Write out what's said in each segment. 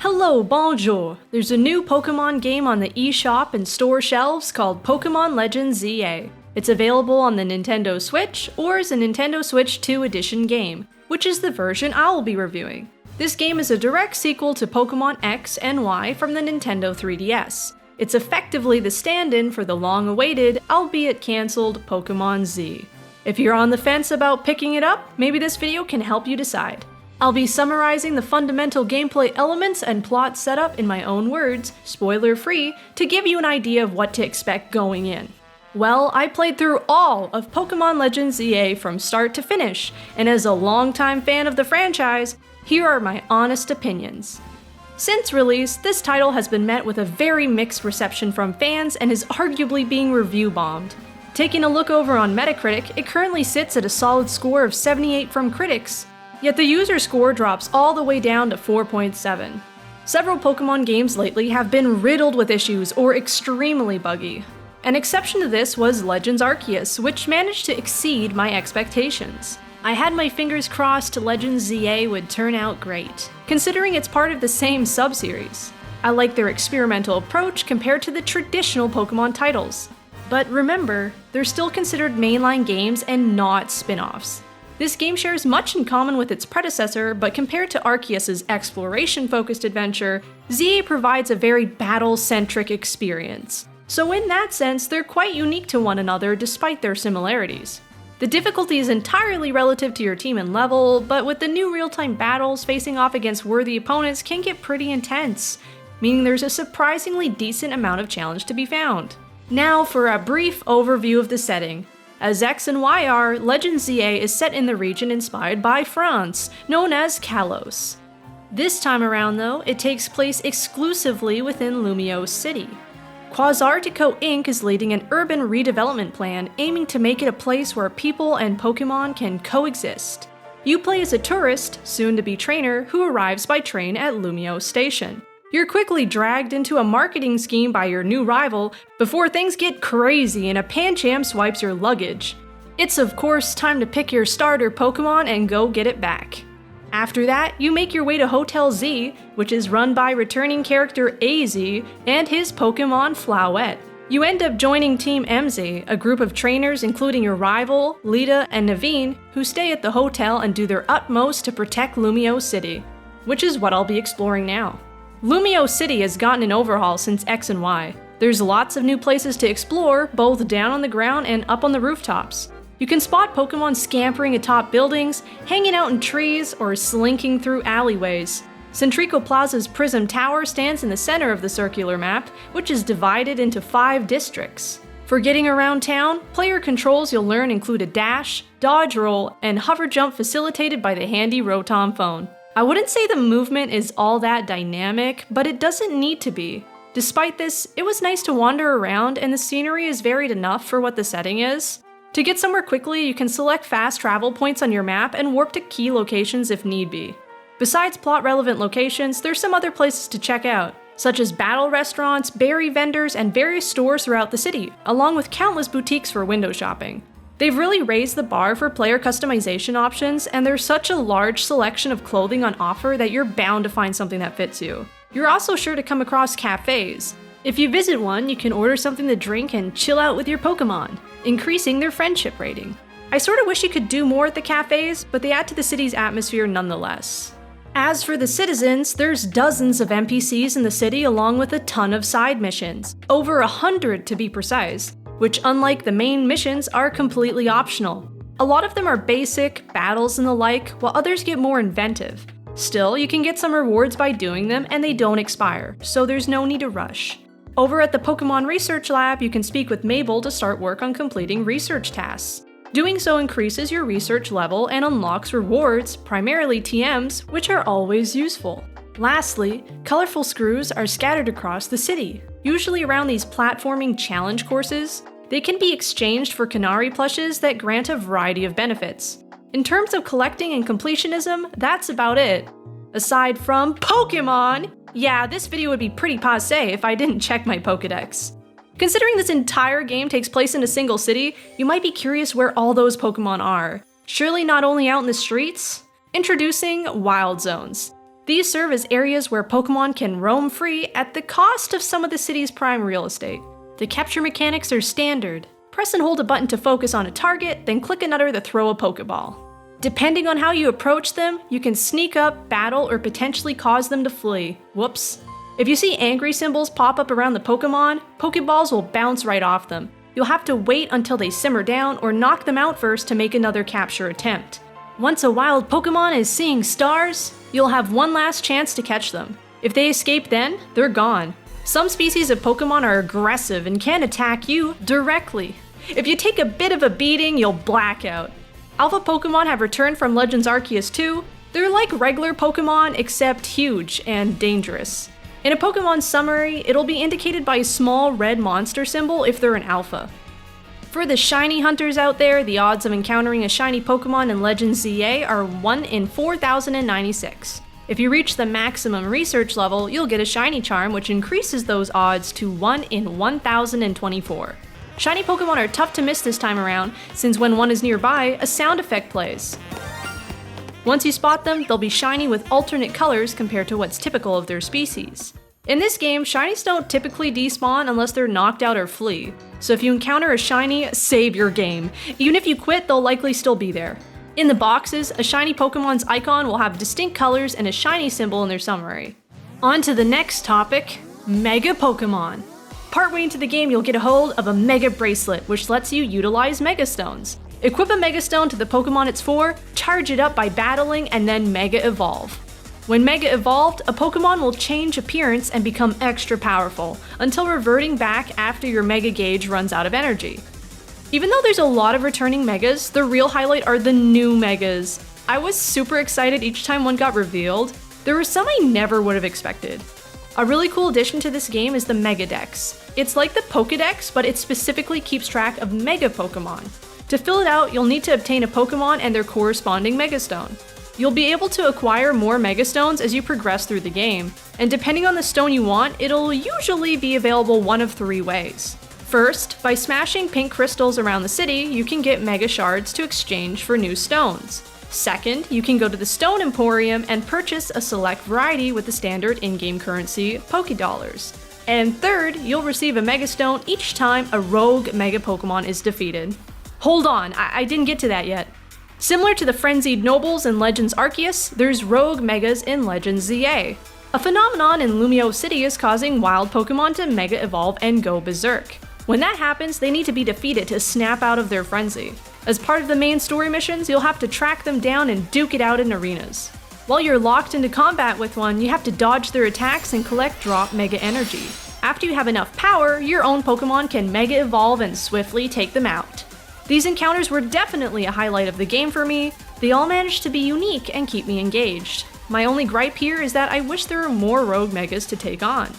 Hello, bonjour! There's a new Pokemon game on the eShop and store shelves called Pokemon Legends ZA. It's available on the Nintendo Switch or as a Nintendo Switch 2 Edition game, which is the version I will be reviewing. This game is a direct sequel to Pokemon X and Y from the Nintendo 3DS. It's effectively the stand-in for the long-awaited, albeit cancelled, Pokemon Z. If you're on the fence about picking it up, maybe this video can help you decide. I'll be summarizing the fundamental gameplay elements and plot setup in my own words, spoiler-free, to give you an idea of what to expect going in. Well, I played through all of Pokemon Legends ZA from start to finish, and as a longtime fan of the franchise, here are my honest opinions. Since release, this title has been met with a very mixed reception from fans and is arguably being review-bombed. Taking a look over on Metacritic, it currently sits at a solid score of 78 from critics, yet the user score drops all the way down to 4.7. Several Pokemon games lately have been riddled with issues or extremely buggy. An exception to this was Legends Arceus, which managed to exceed my expectations. I had my fingers crossed Legends ZA would turn out great, considering it's part of the same sub-series. I like their experimental approach compared to the traditional Pokemon titles. But remember, they're still considered mainline games and not spin-offs. This game shares much in common with its predecessor, but compared to Arceus' exploration-focused adventure, ZA provides a very battle-centric experience. So in that sense, they're quite unique to one another despite their similarities. The difficulty is entirely relative to your team and level, but with the new real-time battles, facing off against worthy opponents can get pretty intense, meaning there's a surprisingly decent amount of challenge to be found. Now for a brief overview of the setting. As X and Y are, Legends ZA is set in the region inspired by France, known as Kalos. This time around though, it takes place exclusively within Lumiose City. Quasartico Inc. is leading an urban redevelopment plan aiming to make it a place where people and Pokemon can coexist. You play as a tourist, soon-to-be trainer, who arrives by train at Lumiose Station. You're quickly dragged into a marketing scheme by your new rival before things get crazy and a Pancham swipes your luggage. It's of course time to pick your starter Pokemon and go get it back. After that, you make your way to Hotel Z, which is run by returning character AZ and his Pokemon Floette. You end up joining Team MZ, a group of trainers including your rival, Lita, and Naveen, who stay at the hotel and do their utmost to protect Lumiose City, which is what I'll be exploring now. Lumiose City has gotten an overhaul since X and Y. There's lots of new places to explore, both down on the ground and up on the rooftops. You can spot Pokemon scampering atop buildings, hanging out in trees, or slinking through alleyways. Centrico Plaza's Prism Tower stands in the center of the circular map, which is divided into 5 districts. For getting around town, player controls you'll learn include a dash, dodge roll, and hover jump facilitated by the handy Rotom phone. I wouldn't say the movement is all that dynamic, but it doesn't need to be. Despite this, it was nice to wander around and the scenery is varied enough for what the setting is. To get somewhere quickly, you can select fast travel points on your map and warp to key locations if need be. Besides plot-relevant locations, there's some other places to check out, such as battle restaurants, berry vendors, and various stores throughout the city, along with countless boutiques for window shopping. They've really raised the bar for player customization options, and there's such a large selection of clothing on offer that you're bound to find something that fits you. You're also sure to come across cafes. If you visit one, you can order something to drink and chill out with your Pokemon, increasing their friendship rating. I sort of wish you could do more at the cafes, but they add to the city's atmosphere nonetheless. As for the citizens, there's dozens of NPCs in the city along with a ton of side missions, over 100 to be precise, which unlike the main missions are completely optional. A lot of them are basic, battles and the like, while others get more inventive. Still, you can get some rewards by doing them and they don't expire, so there's no need to rush. Over at the Pokemon Research Lab, you can speak with Mabel to start work on completing research tasks. Doing so increases your research level and unlocks rewards, primarily TMs, which are always useful. Lastly, colorful screws are scattered across the city, usually around these platforming challenge courses. They can be exchanged for Canary plushes that grant a variety of benefits. In terms of collecting and completionism, that's about it. Aside from Pokemon! Yeah, this video would be pretty passé if I didn't check my Pokédex. Considering this entire game takes place in a single city, you might be curious where all those Pokemon are. Surely not only out in the streets? Introducing Wild Zones. These serve as areas where Pokemon can roam free at the cost of some of the city's prime real estate. The capture mechanics are standard. Press and hold a button to focus on a target, then click another to throw a Pokeball. Depending on how you approach them, you can sneak up, battle, or potentially cause them to flee. Whoops. If you see angry symbols pop up around the Pokemon, Pokeballs will bounce right off them. You'll have to wait until they simmer down or knock them out first to make another capture attempt. Once a wild Pokemon is seeing stars, you'll have one last chance to catch them. If they escape then, they're gone. Some species of Pokemon are aggressive and can attack you directly. If you take a bit of a beating, you'll black out. Alpha Pokemon have returned from Legends Arceus 2. They're like regular Pokemon, except huge and dangerous. In a Pokemon summary, it'll be indicated by a small red monster symbol if they're an alpha. For the shiny hunters out there, the odds of encountering a shiny Pokemon in Legends ZA are 1 in 4,096. If you reach the maximum research level, you'll get a shiny charm, which increases those odds to 1 in 1,024. Shiny Pokemon are tough to miss this time around, since when one is nearby, a sound effect plays. Once you spot them, they'll be shiny with alternate colors compared to what's typical of their species. In this game, shinies don't typically despawn unless they're knocked out or flee, so if you encounter a shiny, save your game. Even if you quit, they'll likely still be there. In the boxes, a shiny Pokemon's icon will have distinct colors and a shiny symbol in their summary. On to the next topic, Mega Pokemon. Partway into the game, you'll get a hold of a Mega Bracelet, which lets you utilize Mega Stones. Equip a Mega Stone to the Pokemon it's for, charge it up by battling, and then Mega Evolve. When Mega Evolved, a Pokemon will change appearance and become extra powerful, until reverting back after your Mega Gauge runs out of energy. Even though there's a lot of returning Megas, the real highlight are the new Megas. I was super excited each time one got revealed. There were some I never would have expected. A really cool addition to this game is the Mega Dex. It's like the Pokédex, but it specifically keeps track of Mega Pokemon. To fill it out, you'll need to obtain a Pokemon and their corresponding Mega Stone. You'll be able to acquire more Mega Stones as you progress through the game, and depending on the stone you want, it'll usually be available one of 3 ways. First, by smashing pink crystals around the city, you can get Mega Shards to exchange for new stones. Second, you can go to the Stone Emporium and purchase a select variety with the standard in-game currency, Pokédollars. And third, you'll receive a Mega Stone each time a rogue Mega Pokemon is defeated. Hold on, I didn't get to that yet. Similar to the Frenzied Nobles in Legends Arceus, there's rogue Megas in Legends ZA. A phenomenon in Lumio City is causing wild Pokemon to Mega Evolve and go berserk. When that happens, they need to be defeated to snap out of their frenzy. As part of the main story missions, you'll have to track them down and duke it out in arenas. While you're locked into combat with one, you have to dodge their attacks and collect drop Mega Energy. After you have enough power, your own Pokemon can Mega Evolve and swiftly take them out. These encounters were definitely a highlight of the game for me. They all managed to be unique and keep me engaged. My only gripe here is that I wish there were more rogue Megas to take on.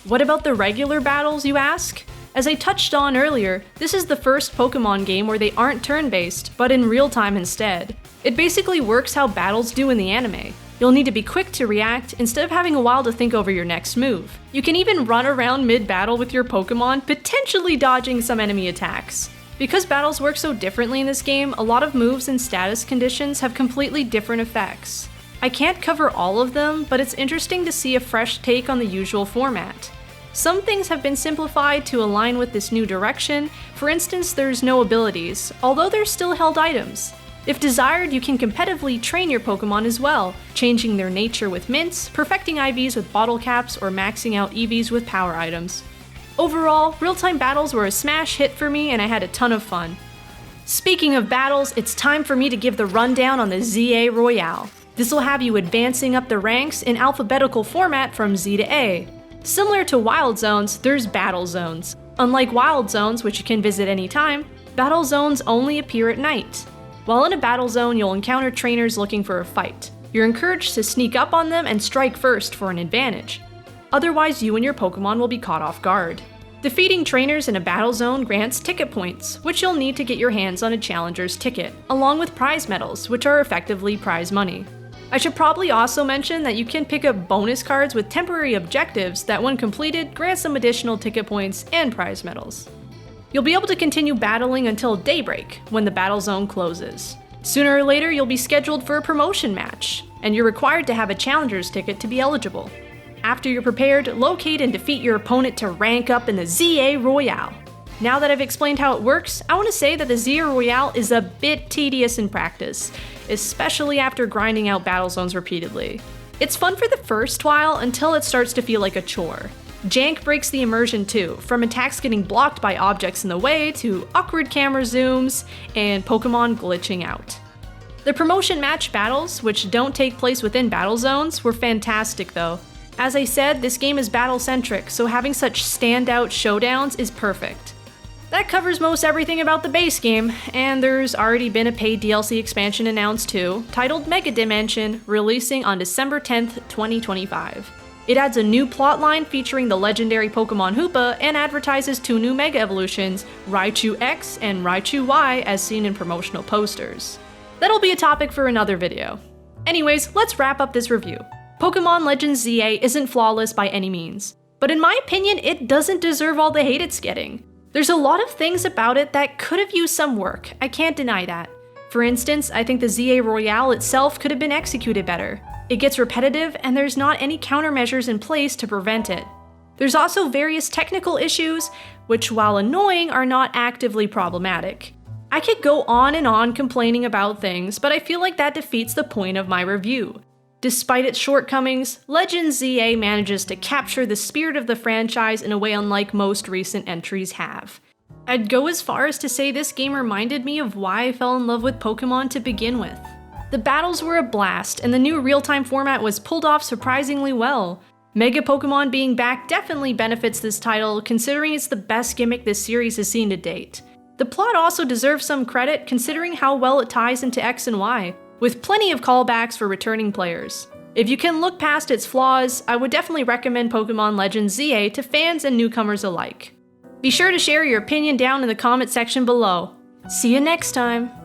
What about the regular battles, you ask? As I touched on earlier, this is the first Pokemon game where they aren't turn-based, but in real time instead. It basically works how battles do in the anime. You'll need to be quick to react instead of having a while to think over your next move. You can even run around mid-battle with your Pokemon, potentially dodging some enemy attacks. Because battles work so differently in this game, a lot of moves and status conditions have completely different effects. I can't cover all of them, but it's interesting to see a fresh take on the usual format. Some things have been simplified to align with this new direction. For instance, there's no abilities, although there's still held items. If desired, you can competitively train your Pokemon as well, changing their nature with mints, perfecting IVs with bottle caps, or maxing out EVs with power items. Overall, real-time battles were a smash hit for me and I had a ton of fun. Speaking of battles, it's time for me to give the rundown on the ZA Royale. This will have you advancing up the ranks in alphabetical format from Z to A. Similar to Wild Zones, there's Battle Zones. Unlike Wild Zones, which you can visit anytime, Battle Zones only appear at night. While in a Battle Zone, you'll encounter trainers looking for a fight. You're encouraged to sneak up on them and strike first for an advantage. Otherwise, you and your Pokemon will be caught off guard. Defeating trainers in a Battle Zone grants ticket points, which you'll need to get your hands on a Challenger's ticket, along with prize medals, which are effectively prize money. I should probably also mention that you can pick up bonus cards with temporary objectives that, when completed, grant some additional ticket points and prize medals. You'll be able to continue battling until daybreak, when the battle zone closes. Sooner or later, you'll be scheduled for a promotion match. and you're required to have a challenger's ticket to be eligible. After you're prepared, locate and defeat your opponent to rank up in the ZA Royale. Now that I've explained how it works, I want to say that the ZA Royale is a bit tedious in practice, especially after grinding out battle zones repeatedly. It's fun for the first while until it starts to feel like a chore. Jank breaks the immersion too, from attacks getting blocked by objects in the way to awkward camera zooms and Pokemon glitching out. The promotion match battles, which don't take place within battle zones, were fantastic though. As I said, this game is battle-centric, so having such standout showdowns is perfect. That covers most everything about the base game, and there's already been a paid DLC expansion announced too, titled Mega Dimension, releasing on December 10th, 2025. It adds a new plotline featuring the legendary Pokemon Hoopa and advertises 2 new Mega Evolutions, Raichu X and Raichu Y, as seen in promotional posters. That'll be a topic for another video. Anyways, let's wrap up this review. Pokemon Legends ZA isn't flawless by any means, but in my opinion, it doesn't deserve all the hate it's getting. There's a lot of things about it that could have used some work, I can't deny that. For instance, I think the ZA Royale itself could have been executed better. It gets repetitive, and there's not any countermeasures in place to prevent it. There's also various technical issues, which while annoying are not actively problematic. I could go on and on complaining about things, but I feel like that defeats the point of my review. Despite its shortcomings, Legends ZA manages to capture the spirit of the franchise in a way unlike most recent entries have. I'd go as far as to say this game reminded me of why I fell in love with Pokemon to begin with. The battles were a blast, and the new real-time format was pulled off surprisingly well. Mega Pokemon being back definitely benefits this title, considering it's the best gimmick this series has seen to date. The plot also deserves some credit considering how well it ties into X and Y, with plenty of callbacks for returning players. If you can look past its flaws, I would definitely recommend Pokemon Legends ZA to fans and newcomers alike. Be sure to share your opinion down in the comment section below. See you next time!